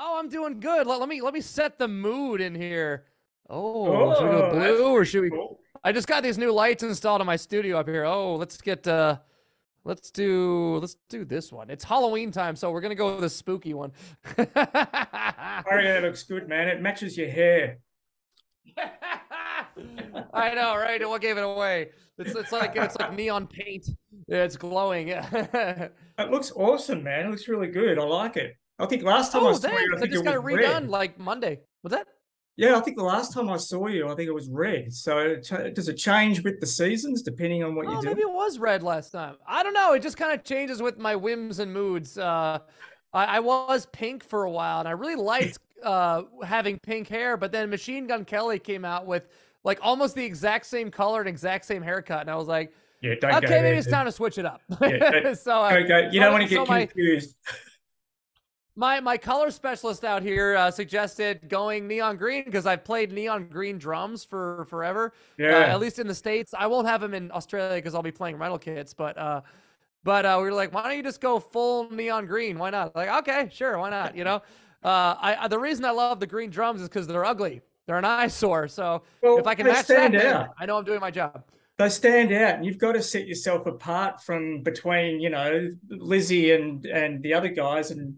Oh, I'm doing good. Let me set the mood in here. Oh, should we go Oh, that's blue or pretty should we? cool. I just got these new lights installed in my studio up here. Oh, let's do this one. It's Halloween time, so we're gonna go with a spooky one. I reckon that looks good, man. It matches your hair. I know, right? What gave it away? It's like neon paint. Yeah, it's glowing. It looks awesome, man. It looks really good. I like it. I think last time I Oh, saw you, thanks. I I think it just was got it redone red. like Monday. What's that? Yeah, I think the last time I saw you, I think it was red. So does it change with the seasons depending on what you're Oh, doing? maybe it was red last time. I don't know. It just kind of changes with my whims and moods. I was pink for a while, and I really liked having pink hair. But then Machine Gun Kelly came out with like almost the exact same color and exact same haircut, and I was like, Yeah, don't go okay, maybe there, it's dude. time to switch it up. Yeah, so, don't go. You don't want to so get confused. my color specialist out here suggested going neon green because I've played neon green drums for forever. Yeah. At least in the States. I won't have them in Australia because I'll be playing rental kits. But we were like, why don't you just go full neon green? Why not? Like, okay, sure, why not? The reason I love the green drums is because they're ugly. They're an eyesore. So if Well, I can they match that, stand then out. I know I'm doing my job. They stand out, and you've got to set yourself apart from between, Lizzie and the other guys. And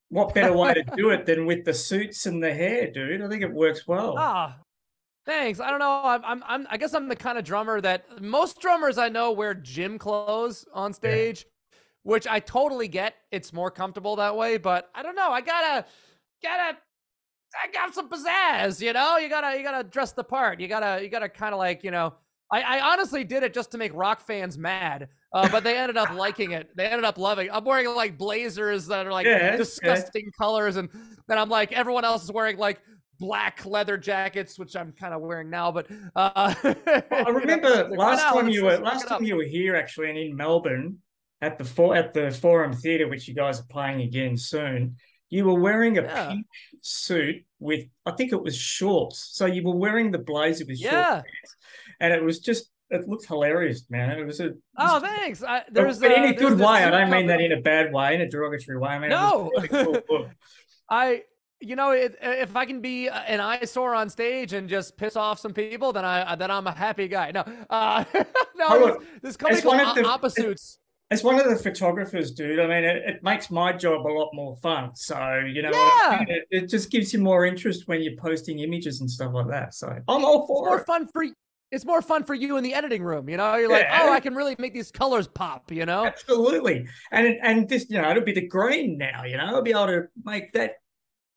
what better way to do it than with the suits and the hair, dude? I think it works well. Ah, thanks. I don't know. I guess I'm the kind of drummer that most drummers I know wear gym clothes on Yeah. stage, which I totally get. It's more comfortable that way, but I don't know. I got some pizzazz, you know? You gotta dress the part. You gotta kind of like, I honestly did it just to make rock fans mad. But they ended up liking it. They ended up loving it. I'm wearing like blazers that are like Yeah, yeah. disgusting colors, and then I'm like everyone else is wearing like black leather jackets, which I'm kind of wearing now. But I it's remember like, why not? Let's pick last it time up. you were here actually, and in Melbourne at the Forum Theatre, which you guys are playing again soon. You were wearing a Yeah, pink suit with, I think it was shorts. So you were wearing the blazer with short yeah. pants, and it looked hilarious, man. Oh, thanks. But in a There's good this way. I suit don't mean coming that up. in a bad way, in a derogatory way. I mean it was No. a really cool look. I, if I can be an eyesore on stage and just piss off some people, then I'm a happy guy. No, Oh, no, look, this company as called one of the Opposites. as one of the photographers, dude, I mean, it makes my job a lot more fun. So, you know what I mean? Yeah, It just gives you more interest when you're posting images and stuff like that. So I'm all it's for more it. fun for it's more fun for you in the editing room. You're like, oh, Yeah, I can really make these colors pop. absolutely. And this, it'll be the green now, I'll be able to make that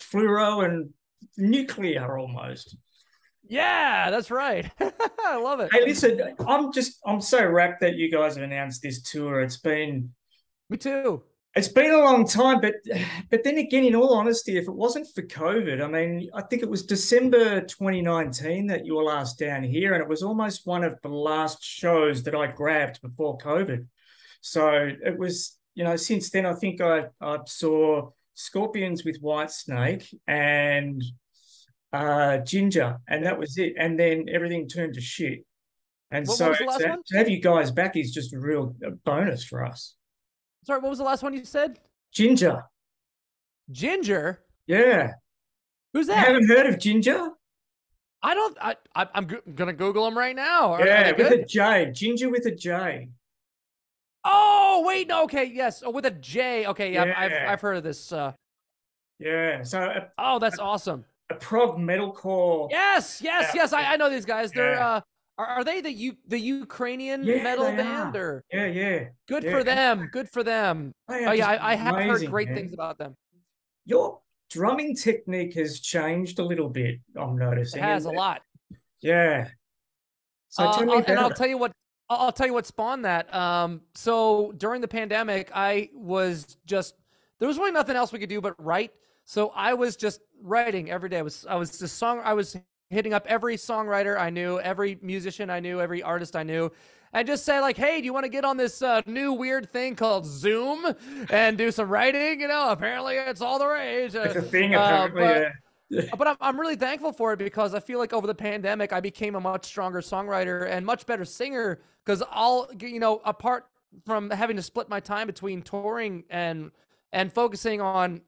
fluoro and nuclear almost. Yeah, that's right. I love it. Hey, listen, I'm so wrapped that you guys have announced this tour. Me too. It's been a long time, but then again, in all honesty, if it wasn't for COVID, I mean, I think it was December 2019 that you were last down here, and it was almost one of the last shows that I grabbed before COVID. So it was, since then, I think I saw Scorpions with Whitesnake and Ginger, and that was it. And then everything turned to shit. And What so was the last one? to have you guys back is just a real bonus for us. Sorry, what was the last one you said? Ginger. Ginger. Yeah. Who's You that? haven't heard of Ginger? I don't. I'm gonna Google them right now. Are Yeah, they with a good? J. Ginger with a J. Oh wait, no. Okay, yes. Oh, with a J. Okay, yeah, Yeah. I've heard of this. Yeah. So Oh, that's awesome. a prog metalcore Yes, yes, yes. outfit. I know these guys. They're Yeah. are they the Ukrainian Yeah, metal they band are. or Yeah, yeah. good Yeah. for them? Good for them. They Oh are yeah, just I have heard amazing, great things man. about them. Your drumming technique has changed a little bit, I'm It noticing. has And a lot. yeah. So tell me And I'll about it. tell you what. I'll tell you what spawned that. So during the pandemic, I was just there was really nothing else we could do but write. So I was just writing every day. I was hitting up every songwriter I knew, every musician I knew, every artist I knew, and just say like, "Hey, do you want to get on this new weird thing called Zoom and do some writing?" Apparently it's all the rage. It's a thing, Uh, apparently. but Yeah. but I'm really thankful for it because I feel like over the pandemic I became a much stronger songwriter and much better singer because apart from having to split my time between touring and focusing on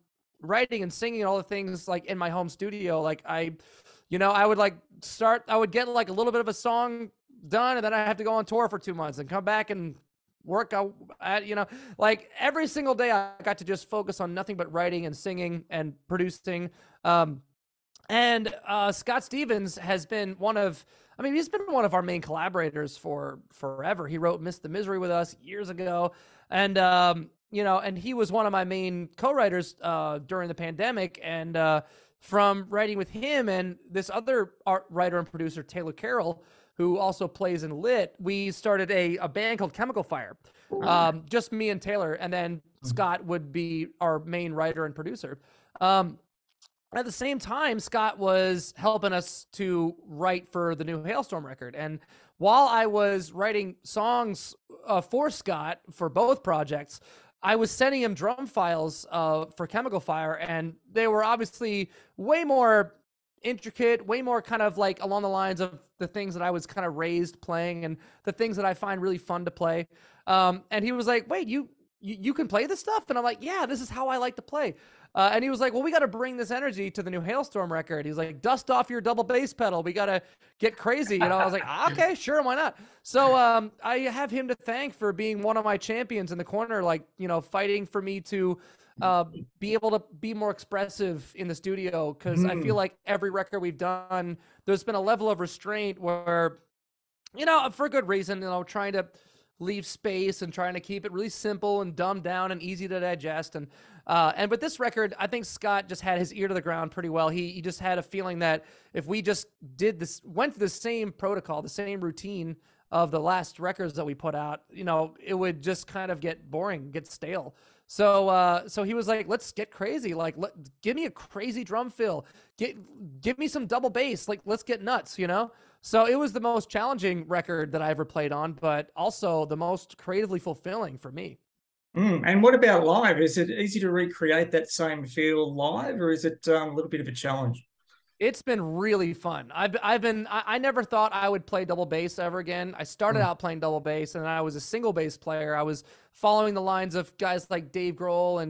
writing and singing and all the things like in my home studio. Like I would like I would get like a little bit of a song done, and then I have to go on tour for 2 months and come back and work out at, like every single day I got to just focus on nothing but writing and singing and producing. And Scott Stevens has been he's been one of our main collaborators for forever. He wrote Miss the Misery with us years ago. And, and he was one of my main co-writers during the pandemic. And from writing with him and this other writer and producer, Taylor Carroll, who also plays in Lit, we started a band called Chemical Fire. Just me and Taylor. And then Scott would be our main writer and producer. At the same time, Scott was helping us to write for the new HALESTORM record. And while I was writing songs for Scott for both projects, I was sending him drum files for Chemical Fire, and they were obviously way more intricate, way more kind of like along the lines of the things that I was kind of raised playing and the things that I find really fun to play. And he was like, wait, you can play this stuff? And I'm like, yeah, this is how I like to play. And he was like, well, we got to bring this energy to the new HALESTORM record. He's like, dust off your double bass pedal. We got to get crazy. I was like, okay, sure. Why not? So I have him to thank for being one of my champions in the corner, like, fighting for me to be able to be more expressive in the studio. Cause I feel like every record we've done, there's been a level of restraint where, for good reason, trying to leave space and trying to keep it really simple and dumbed down and easy to digest. And with this record, I think Scott just had his ear to the ground pretty well. He just had a feeling that if we just went through the same protocol, the same routine of the last records that we put out, it would just kind of get boring, get stale. So he was like, let's get crazy. Like, give me a crazy drum fill. Give me some double bass. Like, let's get nuts, So it was the most challenging record that I ever played on, but also the most creatively fulfilling for me. And what about live? Is it easy to recreate that same feel live, or is it a little bit of a challenge? It's been really fun. I never thought I would play double bass ever again. I started out playing double bass, and I was a single bass player. I was following the lines of guys like Dave Grohl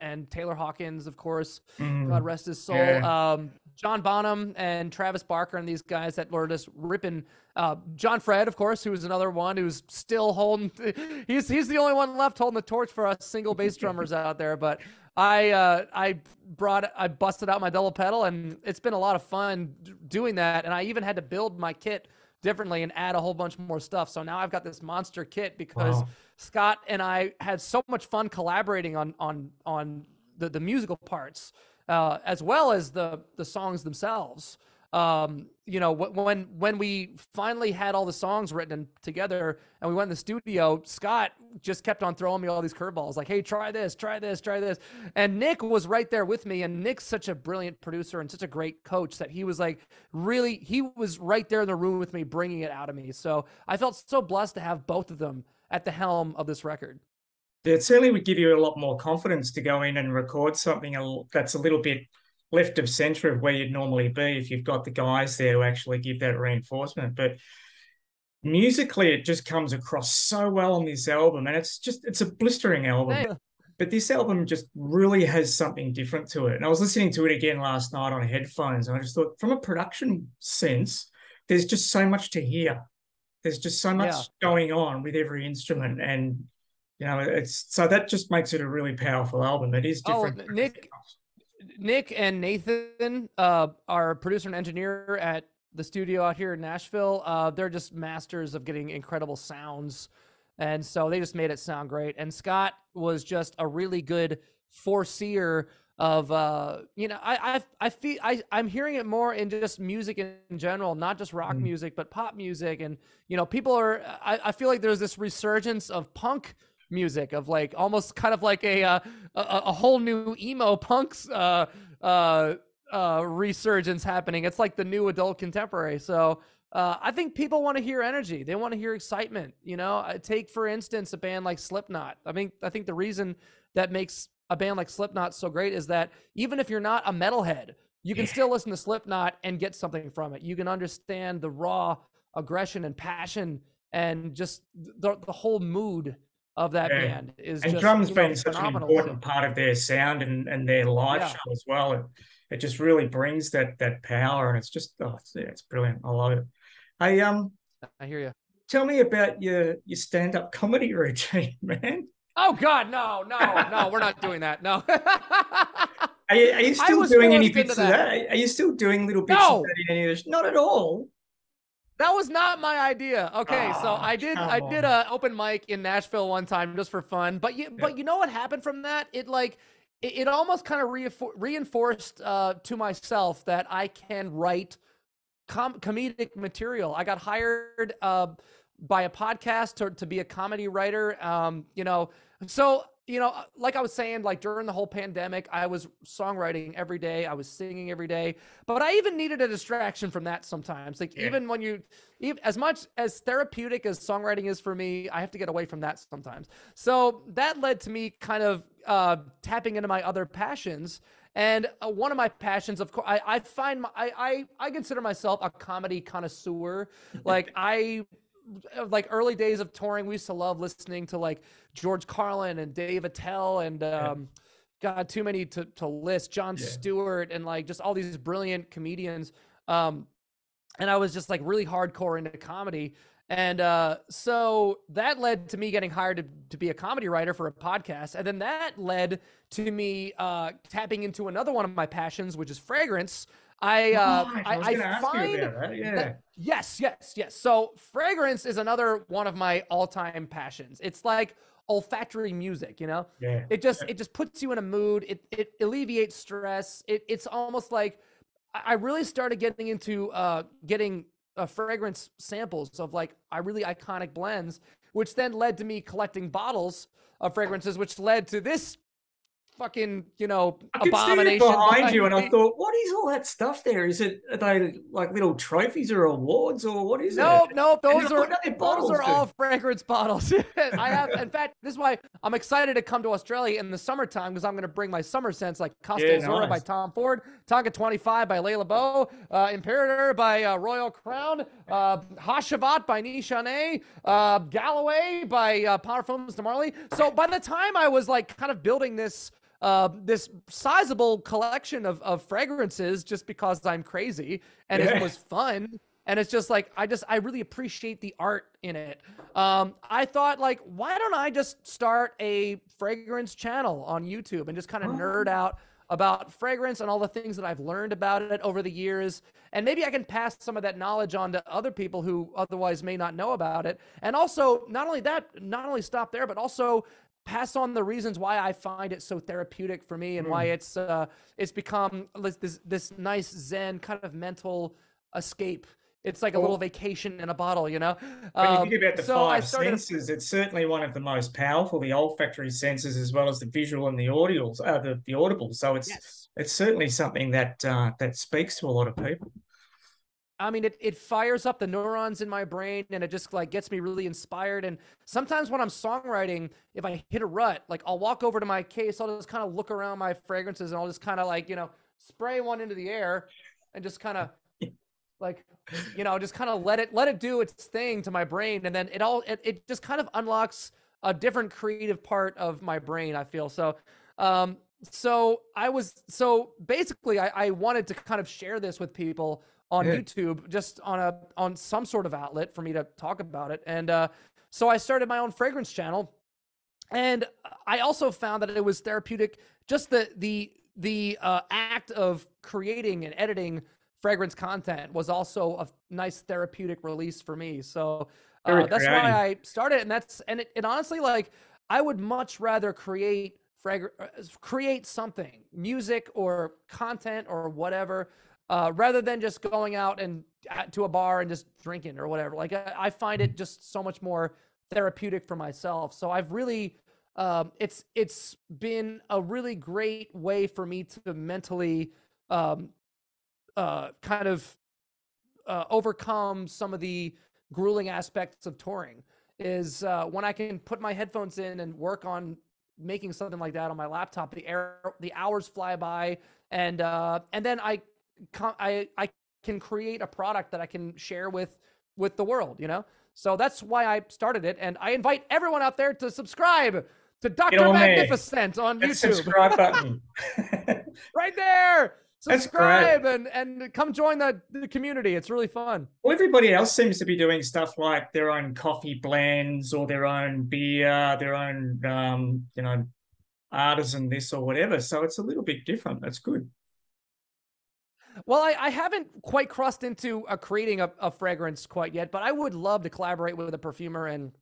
and Taylor Hawkins, of course. God rest his soul. Yeah. John Bonham and Travis Barker and these guys that were just ripping. John Fred, of course, who was another one who's still holding. He's the only one left holding the torch for us single bass drummers out there. But I busted out my double pedal, and it's been a lot of fun doing that. And I even had to build my kit differently and add a whole bunch more stuff. So now I've got this monster kit because Scott and I had so much fun collaborating on the musical parts, as well as the songs themselves. When we finally had all the songs written together and we went in the studio, Scott just kept on throwing me all these curveballs, like, hey, try this, try this, try this. And Nick was right there with me. And Nick's such a brilliant producer and such a great coach that he was right there in the room with me, bringing it out of me. So I felt so blessed to have both of them at the helm of this record. It certainly would give you a lot more confidence to go in and record something that's a little bit left of center of where you'd normally be if you've got the guys there to actually give that reinforcement. But musically, it just comes across so well on this album, and it's a blistering album. Yeah. But this album just really has something different to it. And I was listening to it again last night on headphones, and I just thought, from a production sense, there's just so much to hear. There's just so much going on with every instrument, and so that just makes it a really powerful album. It is different. Nick and Nathan, our producer and engineer at the studio out here in Nashville, they're just masters of getting incredible sounds. And so they just made it sound great. And Scott was just a really good foreseer of, I'm hearing it more in just music in general, not just rock music, but pop music. And, I feel like there's this resurgence of punk music, of like almost kind of like a whole new emo punks resurgence happening. It's like the new adult contemporary. So I think people want to hear energy. They want to hear excitement. Take for instance a band like Slipknot. I think the reason that makes a band like Slipknot so great is that even if you're not a metalhead, you can still listen to Slipknot and get something from it. You can understand the raw aggression and passion and just the whole mood of that Yeah. band is And just, drum's been such an phenomenal. So important part of their sound and their live yeah, show as well. It just really brings that power, and it's just it's brilliant. I love it. Hey, I hear you. tell me about your stand-up comedy routine, man. Oh God, no, no, no, we're not doing that. No. Are you I still was doing any forced into bits of that. that? Are you still doing little bits of No, that in any of this? Not at all. that was not my idea. Okay, so Ah, I come did on. a open mic in Nashville one time just for fun. Yeah. But you know what happened from that? It almost kind of reinforced to myself that I can write comedic material. I got hired by a podcast to be a comedy writer. So like I was saying, like during the whole pandemic, I was songwriting every day. I was singing every day, but I even needed a distraction from that sometimes. Like Yeah. even as much as therapeutic as songwriting is for me, I have to get away from that sometimes. So that led to me kind of tapping into my other passions. And one of my passions, of course, I consider myself a comedy connoisseur. Like like early days of touring, we used to love listening to like George Carlin and Dave Attell and God, too many to list. Jon Yeah. Stewart and like just all these brilliant comedians. And I was just like really hardcore into comedy. And so that led to me getting hired to be a comedy writer for a podcast. And then that led to me tapping into another one of my passions, which is fragrance. Right. I was I going to ask you find about that. Yeah. that yes, yes, yes. So fragrance is another one of my all-time passions. It's like olfactory music, Yeah. it just puts you in a mood. It alleviates stress. It's almost like I really started getting into getting fragrance samples of like really iconic blends, which then led to me collecting bottles of fragrances, which led to this fucking I could see it abomination behind you, behind and I me. thought, what is all that stuff there? Are they like little trophies or awards, or what is it? Nope, nope. And then what are their Those bottles are do? all fragrance bottles. I have, in fact, this is why I'm excited to come to Australia in the summertime because I'm going to bring my summer scents like Costa Yeah, Azura by nice. Tom Ford, Tonka 25 by Layla Beau, Imperator by Royal Crown, Hashavat by Nishane, Galloway by Parfums de Marley. So by the time I was like kind of building this sizable collection of fragrances just because I'm crazy and it Yeah. was fun. And it's just like, I really appreciate the art in it. I thought like, why don't I just start a fragrance channel on YouTube and just kind of nerd out about fragrance and all the things that I've learned about it over the years. And maybe I can pass some of that knowledge on to other people who otherwise may not know about it. And also not only stop there, but also pass on the reasons why I find it so therapeutic for me and why it's become this nice Zen kind of mental escape. It's like a little Well, vacation in a bottle, you know? when you think about the So I five started, senses, it's certainly one of the most powerful, the olfactory senses, as well as the visual and the audibles, the audible. So yes. it's certainly something that that speaks to a lot of people. I mean, it fires up the neurons in my brain and it just like gets me really inspired. And sometimes when I'm songwriting, if I hit a rut, like I'll walk over to my case, I'll just kind of look around my fragrances and I'll just kind of like, spray one into the air and just kind of like, just kind of let it do its thing to my brain. And then it just kind of unlocks a different creative part of my brain, I feel. So, so basically I wanted to kind of share this with people on Yeah. YouTube, just on some sort of outlet for me to talk about it. And so I started my own fragrance channel, and I also found that it was therapeutic. Just the act of creating and editing fragrance content was also a nice therapeutic release for me. So Very that's why creative. I started, and it honestly, like, I would much rather create something, music or content or whatever, rather than just going out and to a bar and just drinking or whatever. Like I find it just so much more therapeutic for myself. So I've really, it's been a really great way for me to mentally, kind of overcome some of the grueling aspects of touring. Is when I can put my headphones in and work on making something like that on my laptop. The hours fly by, and then I can create a product that I can share with the world, So that's why I started it. And I invite everyone out there to subscribe to Dr. on there. Magnificent on That YouTube. subscribe button. Right there. That's great. Subscribe and come join the community. It's really fun. Well, everybody else seems to be doing stuff like their own coffee blends or their own beer, their own, artisan this or whatever. So it's a little bit different. That's good. Well, I haven't quite crossed into creating a fragrance quite yet, but I would love to collaborate with a perfumer and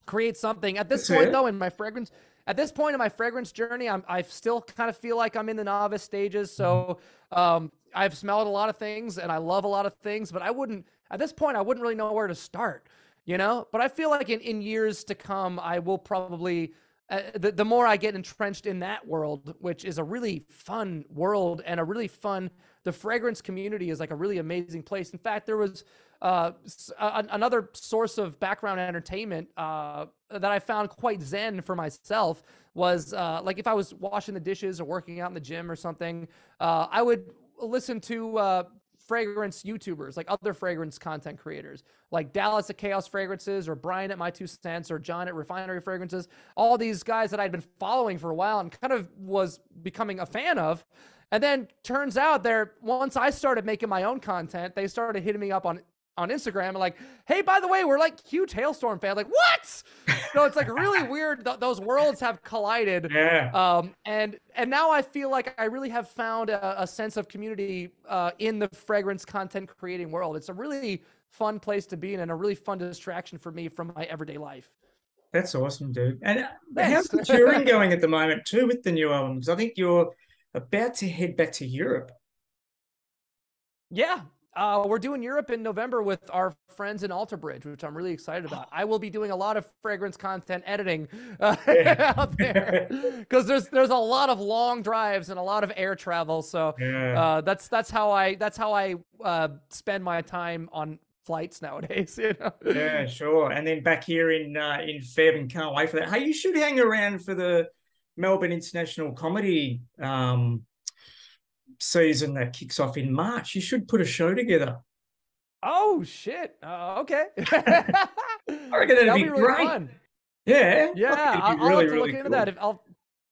create something. At this point, though, in my fragrance journey, I still kind of feel like I'm in the novice stages. So I've smelled a lot of things and I love a lot of things, but at this point, I wouldn't really know where to start, But I feel like in years to come, I will probably, the more I get entrenched in that world, which is a really fun world and the fragrance community is like a really amazing place. In fact, there was another source of background entertainment that I found quite zen for myself was like if I was washing the dishes or working out in the gym or something, I would listen to fragrance YouTubers, like other fragrance content creators, like Dallas at Chaos Fragrances or Brian at My Two Cents or John at Refinery Fragrances, all these guys that I'd been following for a while and kind of was becoming a fan of. And then turns out once I started making my own content, they started hitting me up on Instagram and like, hey, by the way, we're like huge HALESTORM fans. Like, what? So it's like really weird. Those worlds have collided. Yeah. And now I feel like I really have found a sense of community in the fragrance content creating world. It's a really fun place to be in and a really fun distraction for me from my everyday life. That's awesome, dude. And how's the touring going at the moment too with the new album? Because I think you're about to head back to Europe. Yeah. We're doing Europe in November with our friends in Alter Bridge, which I'm really excited about. I will be doing a lot of fragrance content editing out there because there's a lot of long drives and a lot of air travel. So that's how I spend my time on flights nowadays. Yeah, sure. And then back here in Feb, and can't wait for that. Hey, you should hang around for the Melbourne International Comedy season that kicks off in March. You should put a show together. Oh shit! Okay. I reckon that'd be really great. Fun. Yeah, I'll have to look into that.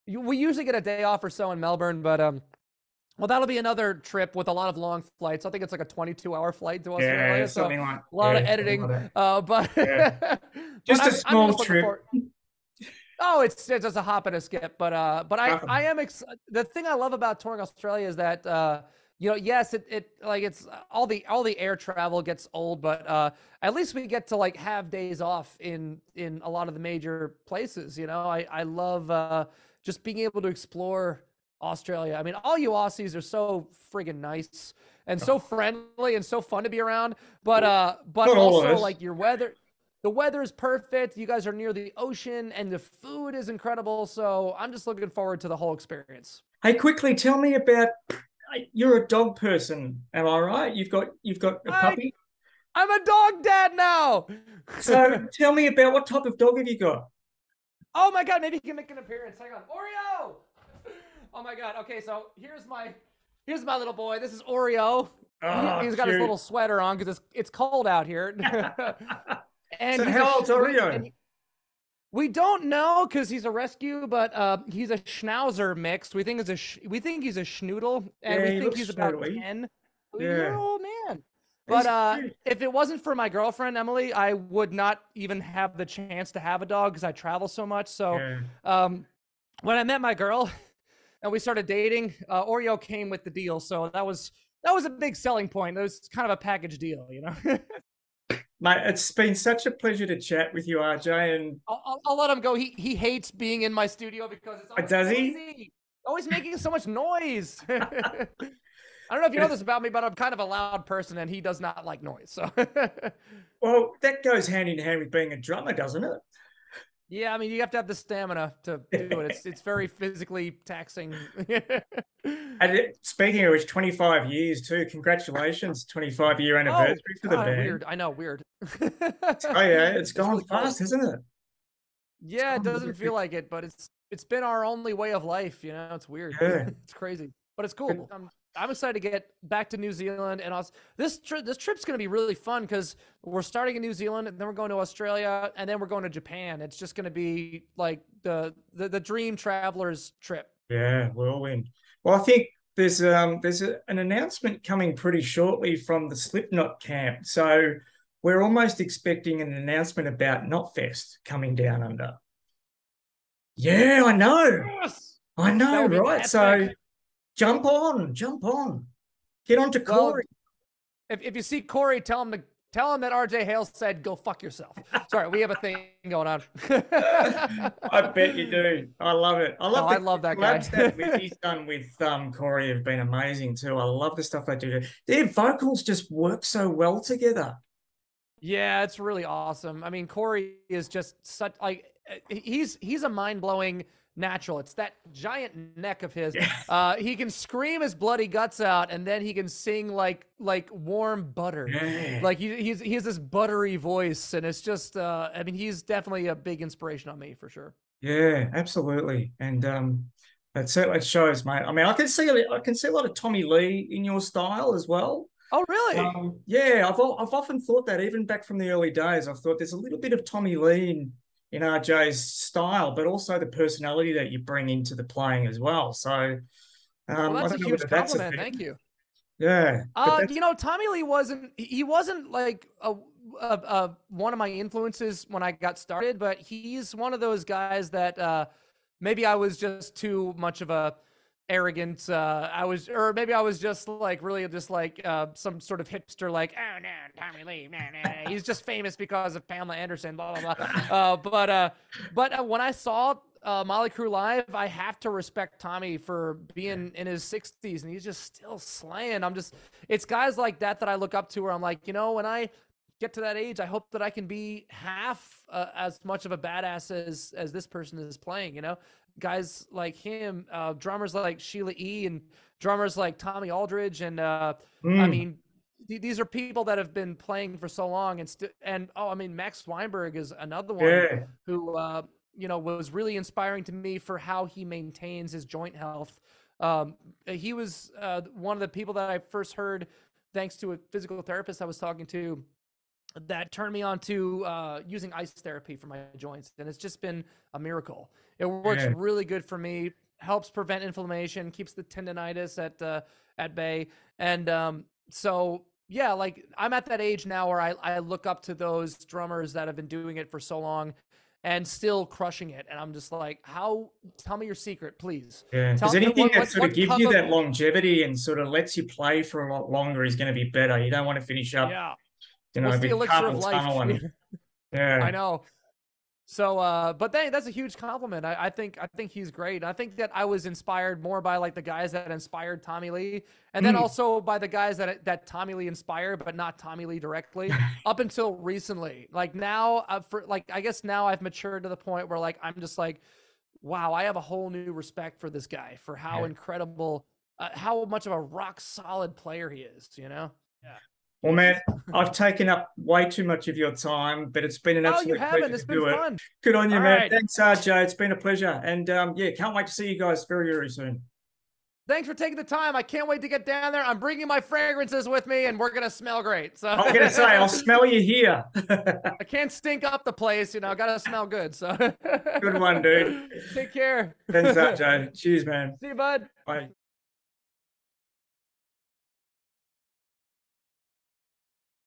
We usually get a day off or so in Melbourne, but well, that'll be another trip with a lot of long flights. I think it's like a 22-hour flight to Australia. Yeah, something like a lot of editing. But just a small trip. Oh, it's just a hop and a skip, but I am the thing I love about touring Australia is that yes, it's all the air travel gets old, but at least we get to like have days off in a lot of the major places. I love just being able to explore Australia. I mean, all you Aussies are so friggin' nice and so friendly and so fun to be around, but also like your weather. The weather is perfect. You guys are near the ocean and the food is incredible. So I'm just looking forward to the whole experience. Hey, quickly tell me about, you're a dog person. Am I right? You've got a puppy? I'm a dog dad now. So tell me about what type of dog have you got? Oh my God, maybe he can make an appearance. Hang on. Oreo. Oh my God. Okay. So here's my little boy. This is Oreo. He's got his little sweater on because it's cold out here. And so how old's Oreo? We don't know because he's a rescue, but he's a Schnauzer mixed. We think he's a Schnoodle, and we think he's about 10. Yeah, old man. But if it wasn't for my girlfriend Emily, I would not even have the chance to have a dog because I travel so much. So when I met my girl and we started dating, Oreo came with the deal. So that was a big selling point. It was kind of a package deal, Mate, it's been such a pleasure to chat with you, RJ. And I'll let him go. He hates being in my studio because it's always noisy. Always making so much noise. I don't know if you know this about me, but I'm kind of a loud person, and he does not like noise. So, well, that goes hand in hand with being a drummer, doesn't it? Yeah, I mean, you have to have the stamina to do it. It's very physically taxing. And speaking of which, 25 years too. Congratulations, 25-year anniversary for the band. Weird. I know, weird. Oh yeah, it's gone really fast, hasn't it? Yeah, it doesn't feel like it, but it's been our only way of life. It's weird. Yeah. It's crazy, but it's cool. I'm excited to get back to New Zealand, and this trip's going to be really fun because we're starting in New Zealand, and then we're going to Australia, and then we're going to Japan. It's just going to be like the dream traveler's trip. Yeah, whirlwind. Well, I think there's an announcement coming pretty shortly from the Slipknot camp. So we're almost expecting an announcement about Knotfest coming down under. Yeah, I know. Yes! I know, right? So epic. jump on. Get on to Corey. If you see Corey, tell him that Arejay Hale said, "Go fuck yourself." Sorry, we have a thing going on. I bet you do. I love it. I love that guy. that he's done with Corey have been amazing too. I love the stuff they do. Their vocals just work so well together. Yeah, it's really awesome. I mean, Corey is just such like he's a mind-blowing natural. It's that giant neck of his. Yeah. He can scream his bloody guts out, and then he can sing like warm butter. Yeah. Like he has this buttery voice, and it's just I mean, he's definitely a big inspiration on me for sure. Yeah, absolutely. And it certainly shows, mate. I mean, I can see a lot of Tommy Lee in your style as well. Oh, really? Yeah, I've often thought that, even back from the early days. I've thought there's a little bit of Tommy Lee in RJ's style, but also the personality that you bring into the playing as well. So, well, that's a huge compliment. Thank you. Yeah. You know, Tommy Lee wasn't like one of my influences when I got started, but he's one of those guys that maybe I was just too much of a arrogant. Or maybe I was just like really just like some sort of hipster, like, oh no, Tommy Lee, nah. He's just famous because of Pamela Anderson, blah blah blah. But when I saw Motley Crue live, I have to respect Tommy for being in his 60s, and he's just still slaying. It's guys like that I look up to, where I'm like, you know, when I get to that age, I hope that I can be half as much of a badass as this person is playing, you know? Guys like him, drummers like Sheila E., and drummers like Tommy Aldridge, and I mean, these are people that have been playing for so long, and I mean, Max Weinberg is another one who you know, was really inspiring to me for how he maintains his joint health. He was one of the people that I first heard, thanks to a physical therapist I was talking to, that turned me on to using ice therapy for my joints. And it's just been a miracle. It works really good for me, helps prevent inflammation, keeps the tendonitis at bay. And so, yeah, like I'm at that age now where I look up to those drummers that have been doing it for so long and still crushing it. And I'm just like, tell me your secret, please. Yeah, because anything that sort of gives you that longevity and sort of lets you play for a lot longer is going to be better. You don't want to finish up. Yeah. You know, the elixir of life. Yeah, I know. So, but that's a huge compliment. I think he's great. I think that I was inspired more by like the guys that inspired Tommy Lee, and then also by the guys that Tommy Lee inspired, but not Tommy Lee directly, up until recently. Like now, I guess now I've matured to the point where like I'm just like, wow, I have a whole new respect for this guy, for how incredible, how much of a rock solid player he is. You know? Yeah. Well, man, I've taken up way too much of your time, but it's been an absolute pleasure. It's been fun. Good on you, man. Right. Thanks, RJ. It's been a pleasure. And yeah, can't wait to see you guys very, very soon. Thanks for taking the time. I can't wait to get down there. I'm bringing my fragrances with me, and we're going to smell great. So I'm going to say, I'll smell you here. I can't stink up the place. You know, got to smell good. So good one, dude. Take care. Thanks, RJ. Cheers, man. See you, bud. Bye.